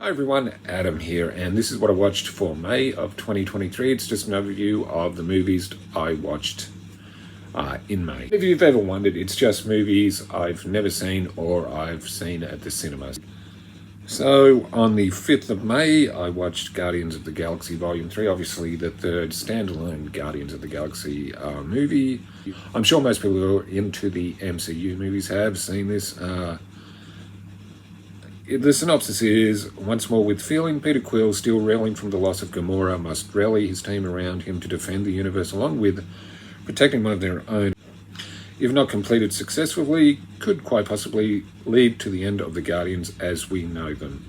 Hi everyone, Adam here, and this is what I watched for May of 2023. It's just an overview of the movies I watched in May. If you've ever wondered, it's just movies I've never seen or I've seen at the cinemas. So on the 5th of May, I watched Guardians of the Galaxy Volume 3, obviously the third standalone Guardians of the Galaxy movie. I'm sure most people who are into the MCU movies have seen this. The synopsis is, once more with feeling, Peter Quill, still reeling from the loss of Gamora, must rally his team around him to defend the universe along with protecting one of their own. If not completed successfully, could quite possibly lead to the end of the Guardians as we know them.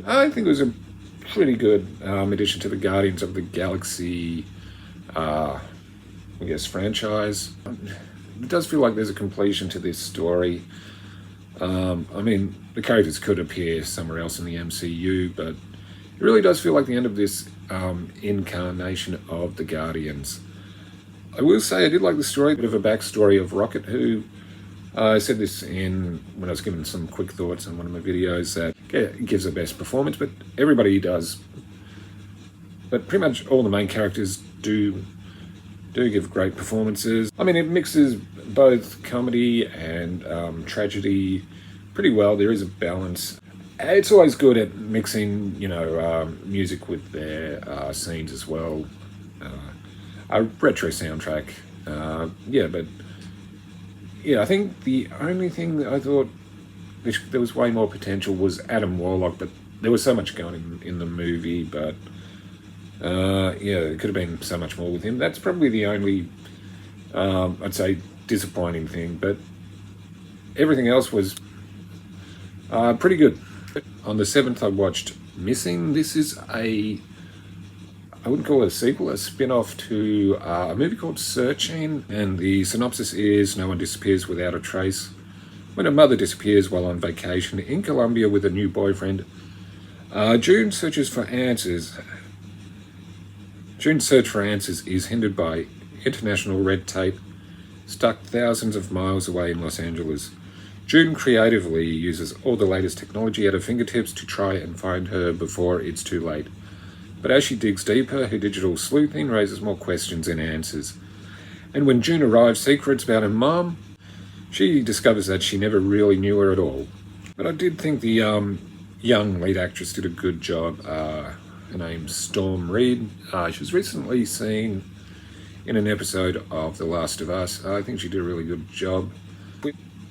I think it was a pretty good addition to the Guardians of the Galaxy, franchise. It does feel like there's a completion to this story. I mean, the characters could appear somewhere else in the MCU, but it really does feel like the end of this incarnation of the Guardians. I will say I did like the story, a bit of a backstory of Rocket, who I said this when I was giving some quick thoughts on one of my videos, that gives the best performance, but everybody does. But pretty much all the main characters do give great performances. I mean, it mixes both comedy and tragedy pretty well. There is a balance. It's always good at mixing, music with their scenes as well. A retro soundtrack. I think the only thing that I thought there was way more potential was Adam Warlock, but there was so much going in the movie, but it could have been so much more with him. That's probably the only, I'd say, disappointing thing, but everything else was pretty good. On the 7th, I watched Missing. This is I wouldn't call it a sequel, a spin-off to a movie called Searching, and the synopsis is, no one disappears without a trace. When a mother disappears while on vacation in Colombia with a new boyfriend, June's search for answers is hindered by international red tape, stuck thousands of miles away in Los Angeles. June creatively uses all the latest technology at her fingertips to try and find her before it's too late. But as she digs deeper, her digital sleuthing raises more questions than answers. And when June arrives, secrets about her mom, she discovers that she never really knew her at all. But I did think the young lead actress did a good job. Her name's Storm Reid. She was recently seen in an episode of The Last of Us. I think she did a really good job.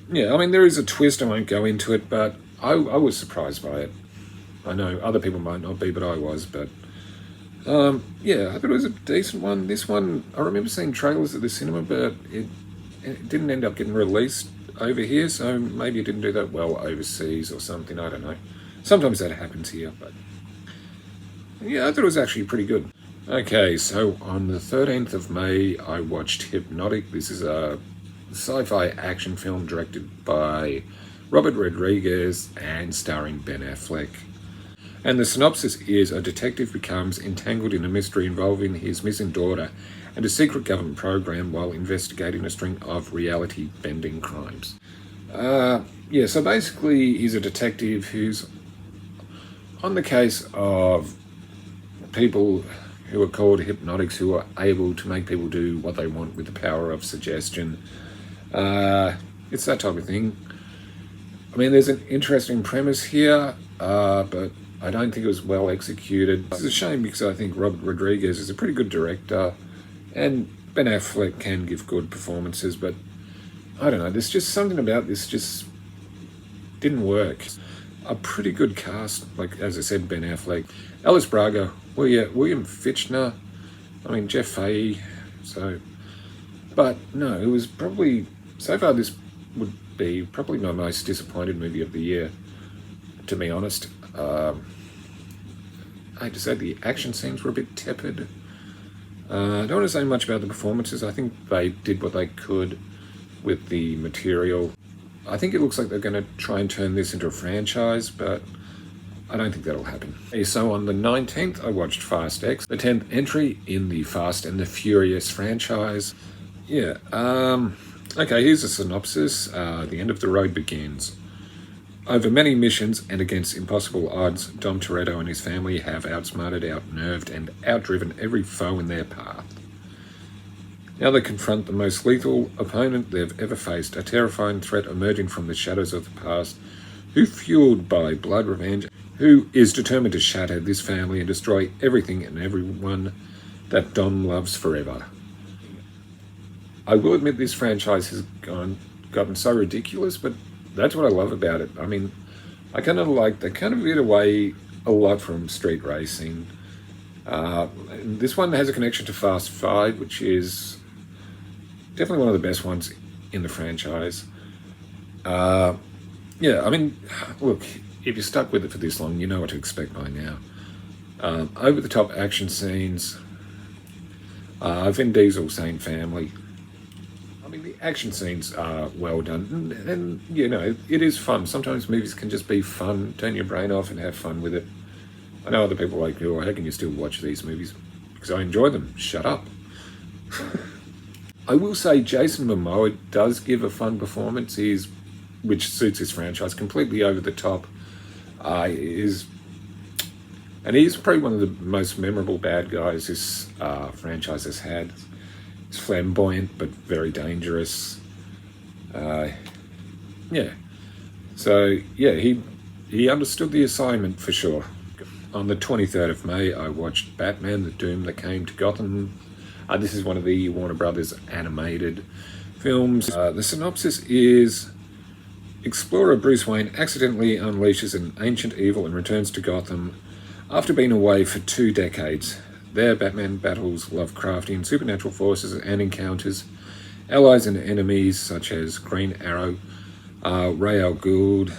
Yeah, I mean, there is a twist. I won't go into it, but I was surprised by it. I know other people might not be, but I was. But I thought it was a decent one. This one, I remember seeing trailers at the cinema, but it didn't end up getting released over here, so maybe it didn't do that well overseas or something. I don't know. Sometimes that happens here, but yeah, I thought it was actually pretty good. Okay, so on the 13th of May, I watched Hypnotic. This is a sci-fi action film directed by Robert Rodriguez and starring Ben Affleck. And the synopsis is, a detective becomes entangled in a mystery involving his missing daughter and a secret government program while investigating a string of reality-bending crimes. So basically he's a detective who's on the case of people who are called hypnotics, who are able to make people do what they want with the power of suggestion. It's that type of thing. I mean, there's an interesting premise here, but I don't think it was well executed. It's a shame because I think Robert Rodriguez is a pretty good director, and Ben Affleck can give good performances, but I don't know, there's just something about this just didn't work. A pretty good cast, like as I said, Ben Affleck, Alice Braga, William Fichtner, Jeff Fahey, but no, it was probably, so far this would be probably my most disappointed movie of the year, to be honest. I have to say the action scenes were a bit tepid. I don't want to say much about the performances. I think they did what they could with the material. I think it looks like they're going to try and turn this into a franchise, but I don't think that'll happen. So on the 19th, I watched Fast X, the 10th entry in the Fast and the Furious franchise. Okay, here's a synopsis. The end of the road begins. Over many missions and against impossible odds, Dom Toretto and his family have outsmarted, outnerved, and outdriven every foe in their path. Now they confront the most lethal opponent they've ever faced, a terrifying threat emerging from the shadows of the past, who, fueled by blood revenge, who is determined to shatter this family and destroy everything and everyone that Dom loves forever. I will admit this franchise has gotten so ridiculous, but that's what I love about it. I mean, I kind of like, they kind of veered away a lot from street racing. This one has a connection to Fast 5, which is definitely one of the best ones in the franchise. Yeah, I mean, look, if you're stuck with it for this long, you know what to expect by now. Over-the-top action scenes, Vin Diesel saying family. I mean, the action scenes are well done, and you know, it is fun. Sometimes movies can just be fun, turn your brain off and have fun with it. I know other people are like, oh, how can you still watch these movies? Because I enjoy them. Shut up. I will say Jason Momoa does give a fun performance, which suits his franchise, completely over the top. He's probably one of the most memorable bad guys this franchise has had. He's flamboyant but very dangerous. Yeah. So yeah, he understood the assignment for sure. On the 23rd of May, I watched Batman: The Doom That Came to Gotham. This is one of the Warner Brothers animated films. The synopsis is: explorer Bruce Wayne accidentally unleashes an ancient evil and returns to Gotham after being away for 2 decades. There, Batman battles Lovecraftian supernatural forces and encounters allies and enemies such as Green Arrow, Ra's al Ghul,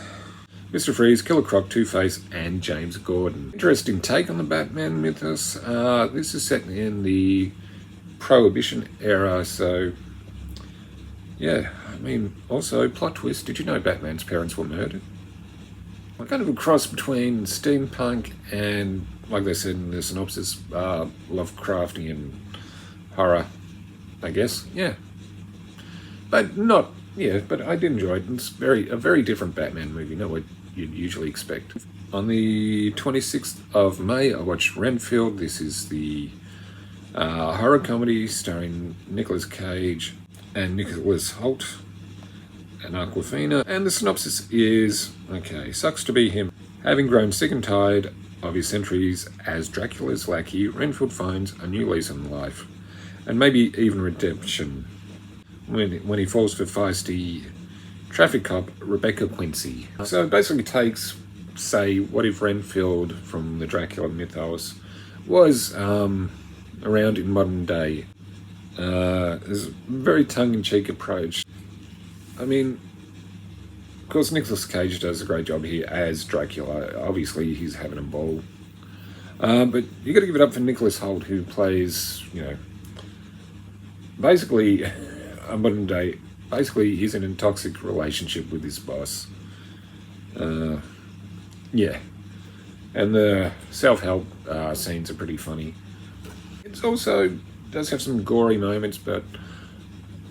Mr. Freeze, Killer Croc, Two-Face, and James Gordon. Interesting take on the Batman mythos. This is set in the Prohibition era, so yeah, I mean, also, plot twist, did you know Batman's parents were murdered? Kind of a cross between steampunk and, like they said in the synopsis, Lovecraftian horror, I guess, yeah. But not, yeah, but I did enjoy it. It's a very different Batman movie, not what you'd usually expect. On the 26th of May, I watched Renfield. This is the horror comedy starring Nicolas Cage and Nicholas Hoult and Awkwafina. And the synopsis is, okay, sucks to be him. Having grown sick and tired of his centuries as Dracula's lackey, Renfield finds a new lease on life, and maybe even redemption, when he falls for feisty traffic cop Rebecca Quincy. So it basically takes, say, what if Renfield from the Dracula mythos was around in modern day. There's a very tongue-in-cheek approach. I mean, of course, Nicolas Cage does a great job here as Dracula. Obviously, he's having a ball. But you got to give it up for Nicholas Hoult, who plays, you know, basically a modern day. Basically, he's in a toxic relationship with his boss. Yeah, and the self-help scenes are pretty funny. It's also does have some gory moments, but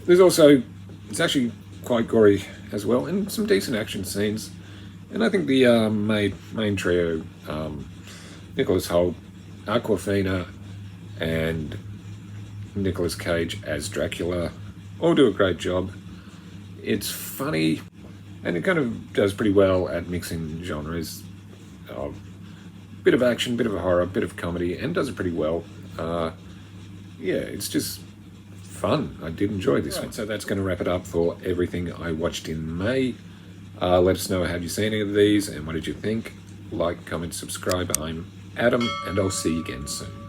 it's actually quite gory as well, and some decent action scenes. And I think the main trio, Nicholas Hoult, Awkwafina, and Nicolas Cage as Dracula, all do a great job. It's funny, and it kind of does pretty well at mixing genres. Bit of action, bit of horror, bit of comedy, and does it pretty well. Yeah, it's just fun. I did enjoy this one. So that's going to wrap it up for everything I watched in May. Let us know, have you seen any of these and what did you think? Like, comment, subscribe. I'm Adam, and I'll see you again soon.